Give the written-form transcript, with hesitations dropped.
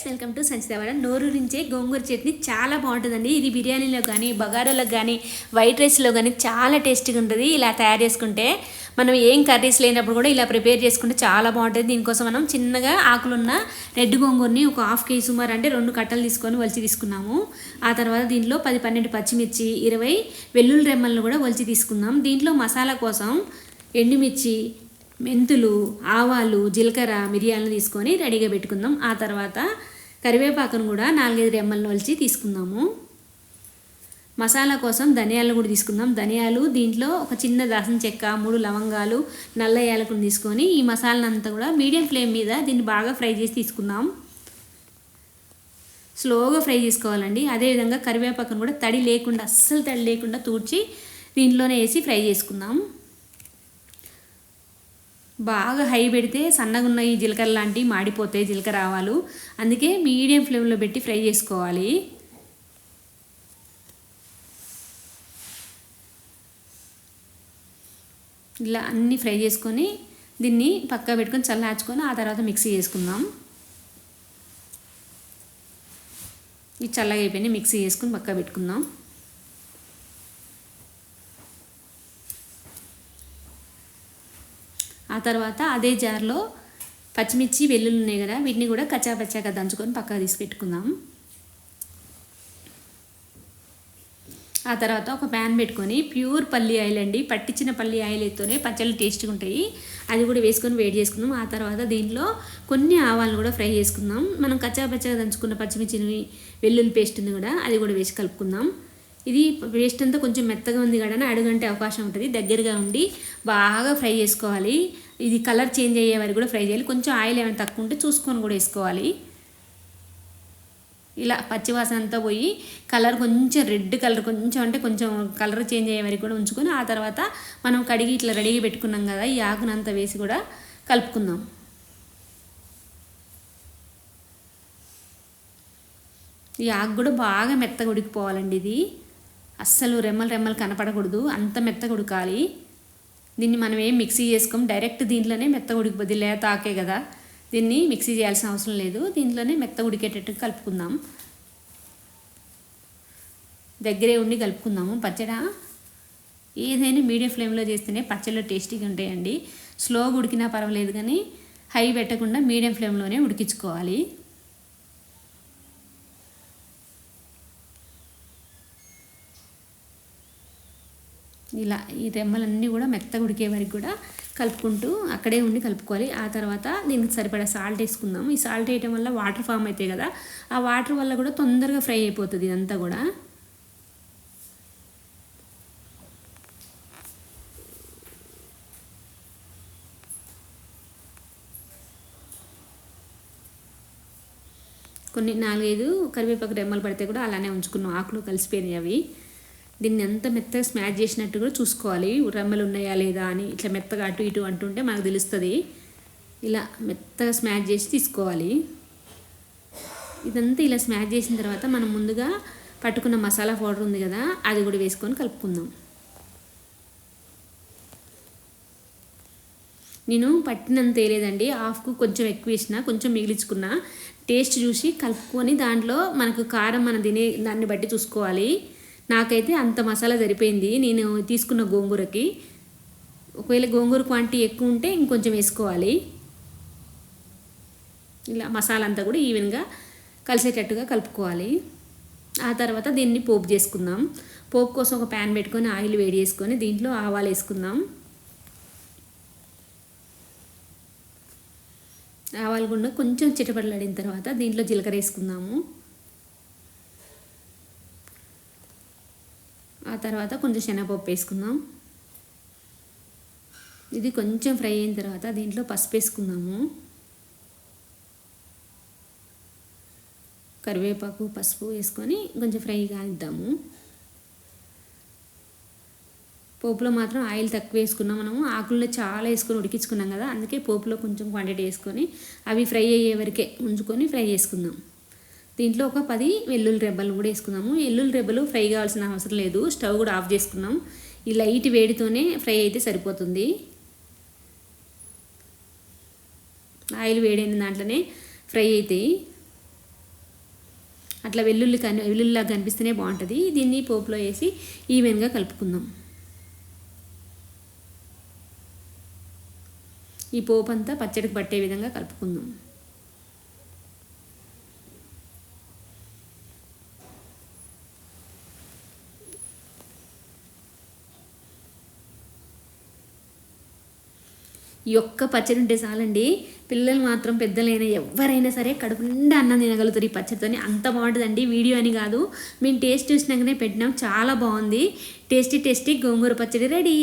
Welcome to Sanchitavada. నోరూరించే గోంగూర చట్నీ చాలా బాగుంటుందండి. ఇది బిర్యానీలో కానీ బగారాలో కానీ వైట్ రైస్లో కానీ చాలా టేస్టీగా ఉంటుంది. ఇలా తయారు చేసుకుంటే మనం ఏం కర్రీస్ లేనప్పుడు కూడా ఇలా ప్రిపేర్ చేసుకుంటే చాలా బాగుంటుంది. దీనికోసం మనం చిన్నగా ఆకులున్న రెడ్ గోంగూరని ఒక హాఫ్ కేజీ సుమారు అంటే 2 కట్టలు తీసుకొని ఒలిచి తీసుకున్నాము. ఆ తర్వాత దీంట్లో 10-12 పచ్చిమిర్చి, 20 వెల్లుల్లి రెమ్మలను కూడా ఒలిచి తీసుకుందాం. దీంట్లో మసాలా కోసం ఎండుమిర్చి, మెంతులు, ఆవాలు, జీలకర్ర, మిరియాలను తీసుకొని రెడీగా పెట్టుకుందాం. ఆ తర్వాత కరివేపాకును కూడా 4-5 రెమ్మలను ఒలిచి తీసుకుందాము. మసాలా కోసం ధనియాలను కూడా తీసుకుందాం. ధనియాలు దీంట్లో ఒక చిన్న దాల్చిన చెక్క, 3 లవంగాలు, నల్ల యాలకులను తీసుకొని ఈ మసాలానంతా కూడా మీడియం ఫ్లేమ్ మీద దీన్ని బాగా ఫ్రై చేసి తీసుకుందాం. స్లోగా ఫ్రై చేసుకోవాలండి. అదేవిధంగా కరివేపాకును కూడా అస్సలు తడి లేకుండా తూడ్చి దీంట్లోనే వేసి ఫ్రై చేసుకుందాం. బాగా హై పెడితే సన్నగా ఉన్న ఈ జీలకర్ర లాంటివి మాడిపోతాయి, జీలకర్ర ఆవాలు. అందుకే మీడియం ఫ్లేమ్లో పెట్టి ఫ్రై చేసుకోవాలి. ఇలా అన్నీ ఫ్రై చేసుకొని దీన్ని పక్కా పెట్టుకొని చల్లార్చుకొని ఆ తర్వాత మిక్సీ చేసుకుందాం. ఇది చల్లగా అయిపోయింది, మిక్సీ చేసుకొని పక్కా పెట్టుకుందాం. ఆ తర్వాత అదే జార్లో పచ్చిమిర్చి, వెల్లుల్లి ఉన్నాయి కదా, వీటిని కూడా కచ్చాపచ్చాగా దంచుకొని పక్కకు తీసి పెట్టుకుందాం. ఆ తర్వాత ఒక ప్యాన్ పెట్టుకొని ప్యూర్ పల్లి ఆయిల్ అండి, పట్టించిన పల్లి ఆయిల్ అయితేనే పచ్చళ్ళు టేస్ట్గా ఉంటాయి, అది కూడా వేసుకొని వేడి చేసుకుందాం. ఆ తర్వాత దీంట్లో కొన్ని ఆవాలను కూడా ఫ్రై చేసుకుందాం. మనం కచ్చాపచ్చాగా దంచుకున్న పచ్చిమిర్చిని, వెల్లుల్లి పేస్ట్ని కూడా అది కూడా వేసి కలుపుకుందాం. ఇది పేస్ట్ అంతా కొంచెం మెత్తగా ఉంది కదా, అడుగంటే అవకాశం ఉంటుంది. దగ్గరగా ఉండి బాగా ఫ్రై చేసుకోవాలి. ఇది కలర్ చేంజ్ అయ్యే వరకు కూడా ఫ్రై చేయాలి. కొంచెం ఆయిల్ ఏమైనా తక్కువ ఉంటే చూసుకొని కూడా వేసుకోవాలి. ఇలా పచ్చివాసన అంతా పోయి కలర్ కొంచెం రెడ్ కలర్ కొంచెం కలర్ చేంజ్ అయ్యే వరకు కూడా ఉంచుకొని ఆ తర్వాత మనం కడిగి ఇట్లా రెడీగా పెట్టుకున్నాం కదా, ఈ ఆకునంతా వేసి కూడా కలుపుకుందాం. ఈ ఆకు కూడా బాగా మెత్తగా ఉడికిపోవాలండి. ఇది అస్సలు రెమ్మలు కనపడకూడదు, అంత మెత్తగా ఉడకాలి. దీన్ని మనం ఏం మిక్సీ చేసుకోం, డైరెక్ట్ దీంట్లోనే మెత్తగా ఉడికిపోద్ది. లేత ఆకే కదా, దీన్ని మిక్సీ చేయాల్సిన అవసరం లేదు. దీంట్లోనే మెత్తగా ఉడికేటట్టు కలుపుకుందాం. దగ్గరే ఉండి కలుపుకుందాము. పచ్చడి ఏదైనా మీడియం ఫ్లేమ్లో చేస్తేనే పచ్చళ్ళు టేస్టీగా ఉంటాయండి. స్లోగా ఉడికినా పర్వాలేదు, కానీ హై పెట్టకుండా మీడియం ఫ్లేమ్లోనే ఉడికించుకోవాలి. ఇలా ఈ రెమ్మలన్నీ కూడా మెత్తగా ఉడికే వరకు కూడా కలుపుకుంటూ అక్కడే ఉండి కలుపుకోవాలి. ఆ తర్వాత దీనికి సరిపడా సాల్ట్ వేసుకుందాం. ఈ సాల్ట్ వేయటం వల్ల వాటర్ ఫామ్ అవుతాయి కదా, ఆ వాటర్ వల్ల కూడా తొందరగా ఫ్రై అయిపోతుంది ఇదంతా కూడా. కొన్ని 4-5 కరివేపాకు రెమ్మలు పడితే కూడా అలానే ఉంచుకున్నాం, ఆకులు కలిసిపోయినాయి అవి. దీన్ని ఎంత మెత్తగా స్మాష్ చేసినట్టు కూడా చూసుకోవాలి, రెమ్మలు ఉన్నాయా లేదా అని. ఇట్లా మెత్తగా అటు ఇటు అంటుంటే మనకు తెలుస్తుంది. ఇలా మెత్తగా స్మాష్ చేసి తీసుకోవాలి. ఇదంతా ఇలా స్మాష్ చేసిన తర్వాత మనం ముందుగా పట్టుకున్న మసాలా పౌడర్ ఉంది కదా, అది కూడా వేసుకొని కలుపుకుందాం. నేను పట్టినంత వేయలేదండి, హాఫ్కు కొంచెం ఎక్కువ వేసిన, కొంచెం మిగిలించుకున్నా. టేస్ట్ చూసి కలుపుకొని దాంట్లో మనకు కారం మనం తినే దాన్ని బట్టి చూసుకోవాలి. నాకైతే అంత మసాలా సరిపోయింది నేను తీసుకున్న గోంగూరకి. ఒకవేళ గోంగూర క్వాంటిటీ ఎక్కువ ఉంటే ఇంకొంచెం వేసుకోవాలి. ఇలా మసాలా అంతా కూడా ఈవెన్గా కలిసేటట్టుగా కలుపుకోవాలి. ఆ తర్వాత దీన్ని పోపు చేసుకుందాం. పోపు కోసం ఒక ప్యాన్ పెట్టుకొని ఆయిల్ వేడి చేసుకొని దీంట్లో ఆవాలు వేసుకుందాం. ఆవాలు గుండా కొంచెం చిటపటలాడిన తర్వాత దీంట్లో జీలకర్ర వేసుకుందాము. ఆ తర్వాత కొంచెం శనగపప్పు వేసుకుందాం. ఇది కొంచెం ఫ్రై అయిన తర్వాత దీంట్లో పసుపు వేసుకుందాము. కరివేపాకు, పసుపు వేసుకొని కొంచెం ఫ్రై కానిద్దాము. పోపులో మాత్రం ఆయిల్ తక్కువ వేసుకున్నాం. మనము ఆకుల్లో చాలా వేసుకొని ఉడికించుకున్నాం కదా, అందుకే పోపులో కొంచెం క్వాంటిటీ వేసుకొని అవి ఫ్రై అయ్యే వరకే ఉంచుకొని ఫ్రై చేసుకుందాం. దీంట్లో ఒక 10 వెల్లుల్లి రెబ్బలు కూడా వేసుకుందాము. వెల్లుల్లి రెబ్బలు ఫ్రై కావాల్సిన అవసరం లేదు, స్టవ్ కూడా ఆఫ్ చేసుకున్నాం. ఈ లైట్ వేడితోనే ఫ్రై అయితే సరిపోతుంది. ఆయిల్ వేడైన దాంట్లోనే ఫ్రై అవుతాయి. అట్లా వెల్లుల్లిలాగా కనిపిస్తేనే బాగుంటుంది. దీన్ని పోపులో వేసి ఈవెన్గా కలుపుకుందాం. ఈ పోపు అంతా పచ్చడికి పట్టే విధంగా కలుపుకుందాం. ఈ ఒక్క పచ్చడి ఉంటే చాలండి, పిల్లలు మాత్రం పెద్దలైనా ఎవరైనా సరే కడుపు నిండా అన్నం తినగలుగుతారు ఈ పచ్చడితోని. అంత బాగుంటుందండి. వీడియో అని కాదు, మేము టేస్ట్ చూసినాకనే పెట్టినాం. చాలా బాగుంది. టేస్టీ గోంగూర పచ్చడి రెడీ.